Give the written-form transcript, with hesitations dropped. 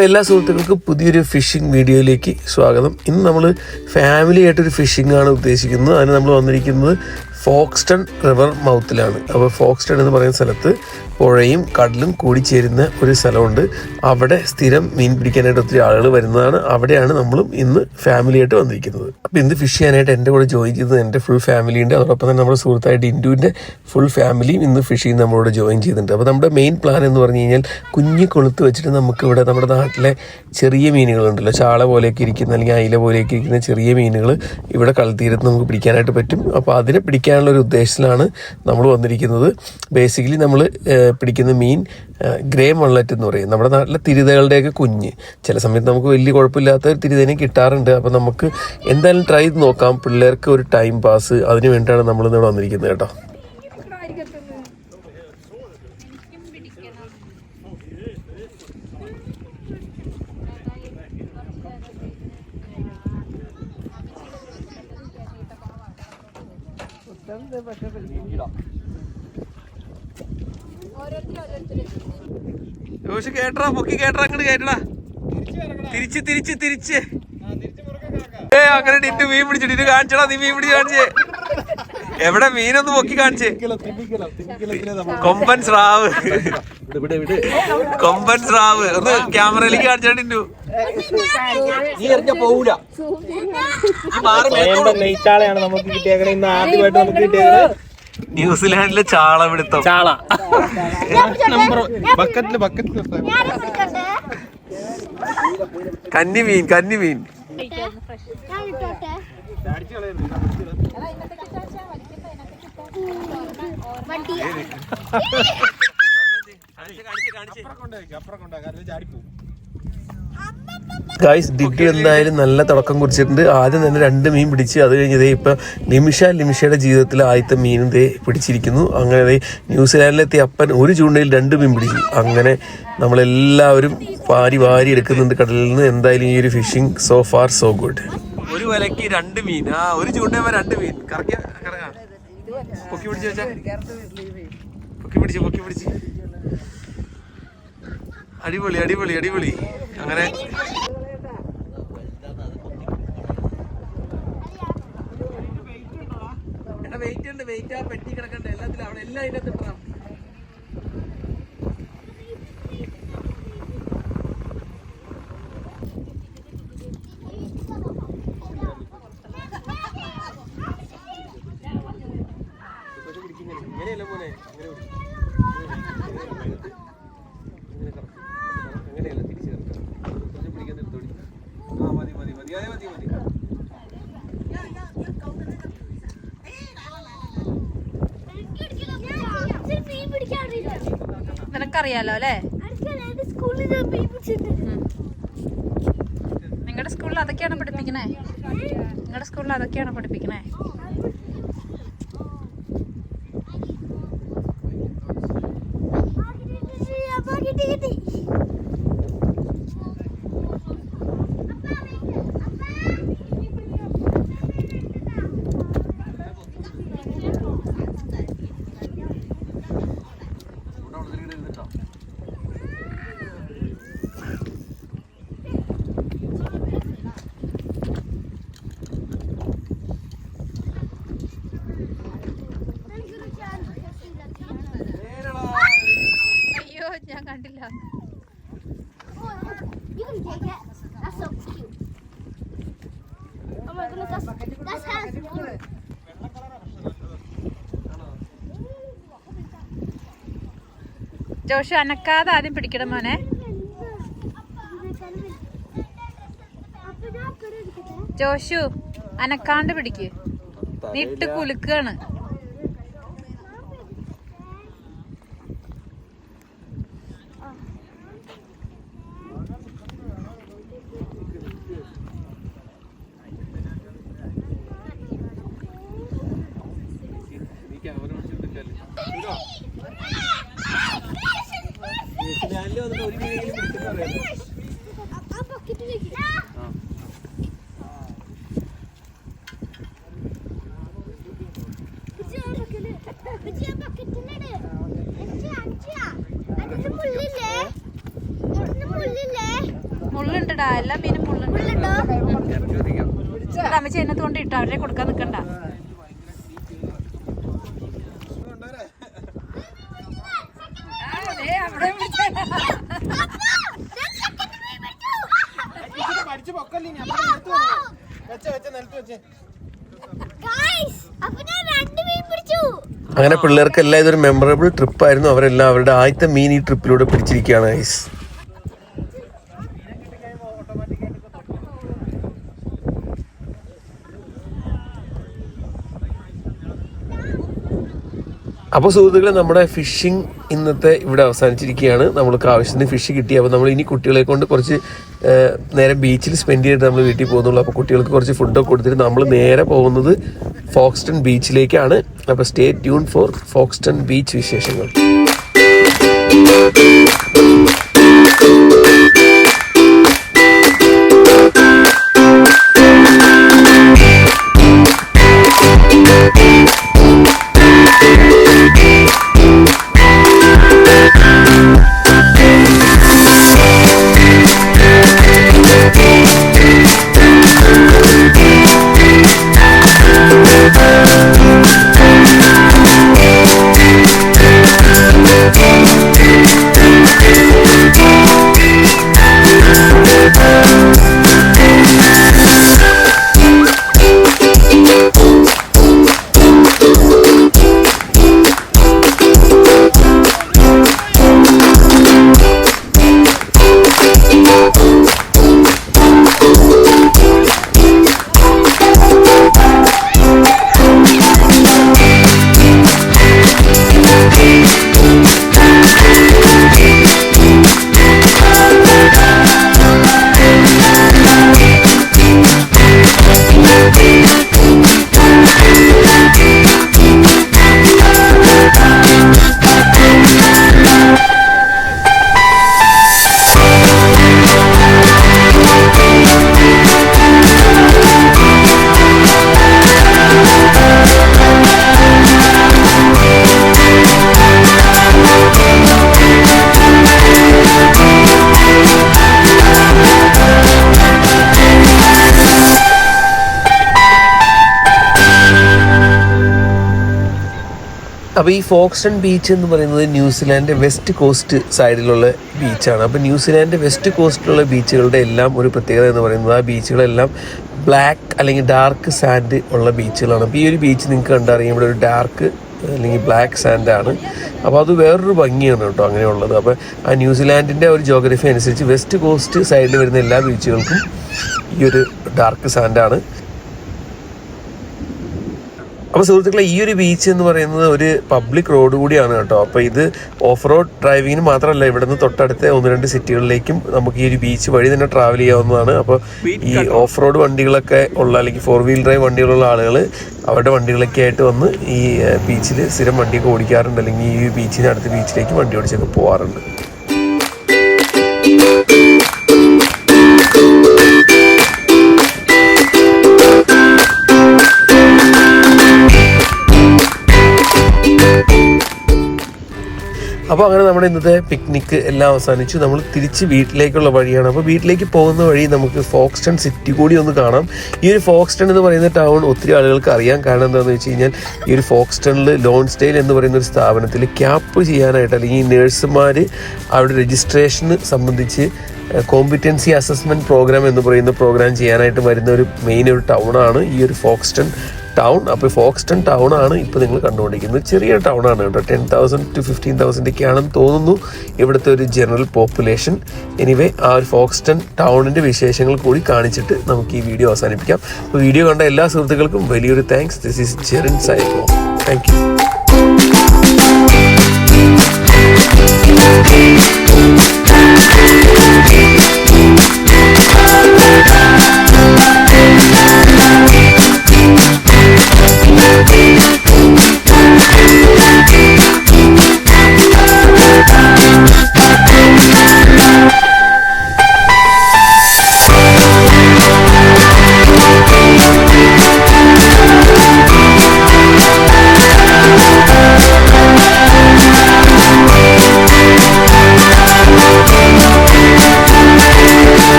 അപ്പോൾ എല്ലാ സുഹൃത്തുക്കൾക്കും പുതിയൊരു ഫിഷിംഗ് വീഡിയോയിലേക്ക് സ്വാഗതം. ഇന്ന് നമ്മൾ ഫാമിലി ആയിട്ടൊരു ഫിഷിംഗ് ആണ് ഉദ്ദേശിക്കുന്നത്. അതിന് നമ്മൾ വന്നിരിക്കുന്നത് ഫോക്സ്റ്റൺ റിവർ മൗത്തിലാണ്. അപ്പോൾ ഫോക്സ്റ്റൺ എന്ന് പറയുന്ന സ്ഥലത്ത് പുഴയും കടലും കൂടിച്ചേരുന്ന ഒരു സ്ഥലമുണ്ട്. അവിടെ സ്ഥിരം മീൻ പിടിക്കാനായിട്ട് ഒത്തിരി ആളുകൾ വരുന്നതാണ്. അവിടെയാണ് നമ്മളും ഇന്ന് ഫാമിലിയായിട്ട് വന്നിരിക്കുന്നത്. അപ്പോൾ ഇന്ന് ഫിഷ് ചെയ്യാനായിട്ട് എൻ്റെ കൂടെ ജോയിൻ ചെയ്തത് എൻ്റെ ഫുൾ ഫാമിലി ഉണ്ട്. അതോടൊപ്പം തന്നെ നമ്മുടെ സുഹൃത്തായിട്ട് ഇൻഡുവിൻ്റെ ഫുൾ ഫാമിലിയും ഇന്ന് ഫിഷിങ് നമ്മളോട് ജോയിൻ ചെയ്തിട്ടുണ്ട്. അപ്പോൾ നമ്മുടെ മെയിൻ പ്ലാൻ എന്ന് പറഞ്ഞു കഴിഞ്ഞാൽ കുഞ്ഞു കൊളുത്ത് വെച്ചിട്ട് നമുക്ക് ഇവിടെ നമ്മുടെ നാട്ടിലെ ചെറിയ മീനുകളുണ്ടല്ലോ, ചാള പോലെയൊക്കെ ഇരിക്കുന്ന അല്ലെങ്കിൽ അയില പോലെയൊക്കെ ഇരിക്കുന്ന ചെറിയ മീനുകൾ ഇവിടെ കടൽത്തീരത്ത് നമുക്ക് പിടിക്കാനായിട്ട് പറ്റും. അപ്പോൾ അതിനെ പിടിക്കാനുള്ള ഒരു ഉദ്ദേശത്തിലാണ് നമ്മൾ വന്നിരിക്കുന്നത്. ബേസിക്കലി നമ്മൾ പിടിക്കുന്ന മീൻ ഗ്രേ മള്ളറ്റ് എന്ന് പറയും. നമ്മുടെ നാട്ടിലെ തിരിതകളുടെയൊക്കെ കുഞ്ഞ്. ചില സമയത്ത് നമുക്ക് വലിയ കുഴപ്പമില്ലാത്ത ഒരു തിരിതേനെ കിട്ടാറുണ്ട്. അപ്പോൾ നമുക്ക് എന്തായാലും ട്രൈ ചെയ്ത് നോക്കാം. പിള്ളേർക്ക് ഒരു ടൈം പാസ്, അതിന് വേണ്ടിയിട്ടാണ് നമ്മളിന്നിവിടെ വന്നിരിക്കുന്നത് കേട്ടോ. കേട്ടറാ പൊക്കി കേട്ടറാ, അങ്ങോട്ട് കേട്ടടാ, തിരിച്ച് അങ്ങനെ നിന്റെ മീൻ പിടിച്ചിട്ട് കാണിച്ചടാ. നീ മീൻ പിടിച്ച് കാണിച്ചേ. എവിടെ മീനൊന്ന് പൊക്കി കാണിച്ചേ. കൊമ്പൻ സ്രാവ് ഒന്ന് ക്യാമറയിലേക്ക് കാണിച്ചാണ്ടിന്നു. ന്യൂസിലാൻഡിലെ ചാള പിടുത്തം. കന്നിമീൻ ഗൈസ്, ഡിഡി എന്തായാലും നല്ല തുടക്കം കുറിച്ചിട്ടുണ്ട്. ആദ്യം തന്നെ 2 മീൻ പിടിച്ച്, അത് കഴിഞ്ഞതേ ഇപ്പം ലിമിഷയുടെ ജീവിതത്തിൽ ആദ്യത്തെ മീനും ദേ പിടിച്ചിരിക്കുന്നു. അങ്ങനെ ന്യൂസിലാൻഡിലെത്തിയ അപ്പൻ ഒരു ചൂണ്ടയിൽ 2 മീൻ പിടിച്ചു. അങ്ങനെ നമ്മളെല്ലാവരും വാരി എടുക്കുന്നുണ്ട് കടലിൽ നിന്ന്. എന്തായാലും ഈ ഒരു fishing so far so good. ഒരു വലയ്ക്ക് 2 മീൻ, ഒരു ചൂണ്ടയുമ്പോൾ 2 മീൻ. പൊക്കി പിടിച്ച് അടിപൊളി. അങ്ങനെ വെയിറ്റ് ആ പെട്ടി കിടക്കണ്ട, എല്ലാത്തിലും അവിടെ എല്ലാം അതിനകത്ത് ഇട്ടാം. ഇങ്ങനെയല്ല പോലെ അങ്ങനെയല്ല തിരിച്ചു ചേർക്കാം. കുറച്ച് പിടിക്കാൻ നിർത്തോടി. മതി. നിനക്കറിയാലോ അല്ലേ? നിങ്ങളുടെ സ്കൂളിൽ അതൊക്കെയാണ് പഠിപ്പിക്കണേ? അയ്യോ, ഞാൻ കണ്ടില്ല. ജോഷു അനക്കാതെ ആദ്യം പിടിക്കണം മോനെ. ജോഷു അനക്കാണ്ട് പിടിക്ക്, നീട്ട് കുലുക്കാണ്. മുള്ളുണ്ടടാ, എല്ലാ മീനും മുള്ളുണ്ട്. അമ്മച്ചി എന്നെ കൊണ്ട് ഇട്ടോ, അവരെ കൊടുക്കാൻ നിക്കണ്ട. അങ്ങനെ പിള്ളേർക്കെല്ലാം ഇതൊരു മെമ്മറബിൾ ട്രിപ്പായിരുന്നു. അവരെല്ലാം അവരുടെ ആദ്യത്തെ മീൻ ഈ ട്രിപ്പിലൂടെ പിടിച്ചിരിക്കുകയാണ് ഗൈസ്. അപ്പോൾ സുഹൃത്തുക്കളെ, നമ്മുടെ ഫിഷിംഗ് ഇന്നത്തെ ഇവിടെ അവസാനിച്ചിരിക്കുകയാണ്. നമ്മൾക്ക് ആവശ്യത്തിന് ഫിഷ് കിട്ടി. അപ്പോൾ നമ്മൾ ഇനി കുട്ടികളെ കൊണ്ട് കുറച്ച് നേരെ ബീച്ചിൽ സ്പെൻഡ് ചെയ്തിട്ട് നമ്മൾ വീട്ടിൽ പോകുന്നുള്ളൂ. അപ്പോൾ കുട്ടികൾക്ക് കുറച്ച് ഫുഡൊക്കെ കൊടുത്തിട്ട് നമ്മൾ നേരെ പോകുന്നത് ഫോക്സ്റ്റൺ ബീച്ചിലേക്കാണ്. അപ്പോൾ സ്റ്റേ ട്യൂൺ ഫോർ ഫോക്സ്റ്റൺ ബീച്ച് വിശേഷങ്ങൾ. അപ്പോൾ ഈ ഫോക്സ്റ്റൺ ബീച്ച് എന്ന് പറയുന്നത് ന്യൂസിലാൻഡ് വെസ്റ്റ് കോസ്റ്റ് സൈഡിലുള്ള ബീച്ചാണ്. അപ്പോൾ ന്യൂസിലാൻഡ് വെസ്റ്റ് കോസ്റ്റിലുള്ള ബീച്ചുകളുടെ എല്ലാം ഒരു പ്രത്യേകത എന്ന് പറയുന്നത് ആ ബീച്ചുകളെല്ലാം ബ്ലാക്ക് അല്ലെങ്കിൽ ഡാർക്ക് സാൻഡ് ഉള്ള ബീച്ചുകളാണ്. അപ്പോൾ ഈ ഒരു ബീച്ച് നിങ്ങൾക്ക് കണ്ടറിയാം, ഇവിടെ ഒരു ഡാർക്ക് അല്ലെങ്കിൽ ബ്ലാക്ക് സാൻഡാണ്. അപ്പോൾ അത് വേറൊരു ഭംഗിയാണ് കേട്ടോ അങ്ങനെയുള്ളത്. അപ്പോൾ ആ ന്യൂസിലാൻഡിൻ്റെ ഒരു ജോഗ്രഫി അനുസരിച്ച് വെസ്റ്റ് കോസ്റ്റ് സൈഡിൽ വരുന്ന എല്ലാ ബീച്ചുകൾക്കും ഈ ഒരു ഡാർക്ക് സാൻഡാണ്. അപ്പോൾ സുഹൃത്തുക്കളെ, ഈ ഒരു ബീച്ച് എന്ന് പറയുന്നത് ഒരു പബ്ലിക് റോഡ് കൂടിയാണ് കേട്ടോ. അപ്പോൾ ഇത് ഓഫ് റോഡ് ഡ്രൈവിങ്ങിന് മാത്രമല്ല, ഇവിടെ നിന്ന് തൊട്ടടുത്ത 1-2 സിറ്റികളിലേക്കും നമുക്ക് ഈ ഒരു ബീച്ച് വഴി തന്നെ ട്രാവൽ ചെയ്യാവുന്നതാണ്. അപ്പോൾ ഈ ഓഫ് റോഡ് വണ്ടികളൊക്കെ ഉള്ള അല്ലെങ്കിൽ 4-wheel ഡ്രൈവ് വണ്ടികളുള്ള ആളുകൾ അവരുടെ വണ്ടികളൊക്കെ ആയിട്ട് വന്ന് ഈ ബീച്ചിൽ സ്ഥിരം വണ്ടിയൊക്കെ ഓടിക്കാറുണ്ട്, അല്ലെങ്കിൽ ഈ ബീച്ചിന് അടുത്ത ബീച്ചിലേക്ക് വണ്ടി ഓടിച്ചൊക്കെ പോകാറുണ്ട്. അപ്പോൾ അങ്ങനെ നമ്മുടെ ഇന്നത്തെ പിക്നിക്ക് എല്ലാം അവസാനിച്ചു. നമ്മൾ തിരിച്ച് വീട്ടിലേക്കുള്ള വഴിയാണ്. അപ്പോൾ വീട്ടിലേക്ക് പോകുന്ന വഴി നമുക്ക് ഫോക്സ്റ്റൺ സിറ്റി കൂടി ഒന്ന് കാണാം. ഈ ഒരു ഫോക്സ്റ്റൺ എന്ന് പറയുന്ന ടൗൺ ഒത്തിരി ആളുകൾക്ക് അറിയാം. കാരണം എന്താണെന്ന് വെച്ച് കഴിഞ്ഞാൽ ഈ ഒരു ഫോക്സ്റ്റണിൽ ലോൺസ്ഡെയിൽ എന്ന് പറയുന്ന ഒരു സ്ഥാപനത്തിൽ ക്യാപ്പ് ചെയ്യാനായിട്ട് അല്ലെങ്കിൽ നേഴ്സുമാർ അവിടെ രജിസ്ട്രേഷന് സംബന്ധിച്ച് കോമ്പിറ്റൻസി അസസ്മെൻറ്റ് പ്രോഗ്രാം എന്ന് പറയുന്ന പ്രോഗ്രാം ചെയ്യാനായിട്ട് വരുന്ന ഒരു മെയിൻ ഒരു ടൗണാണ് ഈ ഒരു ഫോക്സ്റ്റൺ ടൗൺ. അപ്പോൾ ഫോക്സ്റ്റൺ ടൗൺ ആണ് ഇപ്പോൾ നിങ്ങൾ കണ്ടുകൊണ്ടിരിക്കുന്നത്. ചെറിയ ടൗൺ ആണ് കേട്ടോ, 10,000 to 15,000 ഒക്കെയാണെന്ന് തോന്നുന്നു ഇവിടുത്തെ ഒരു ജനറൽ പോപ്പുലേഷൻ. എനിവേ, ആ ഒരു ഫോക്സ്റ്റൺ ടൗണിൻ്റെ വിശേഷങ്ങൾ കൂടി കാണിച്ചിട്ട് നമുക്ക് ഈ വീഡിയോ അവസാനിപ്പിക്കാം. അപ്പോൾ വീഡിയോ കണ്ട എല്ലാ സുഹൃത്തുക്കൾക്കും വലിയൊരു thanks. This is Jerin psycho. Thank you.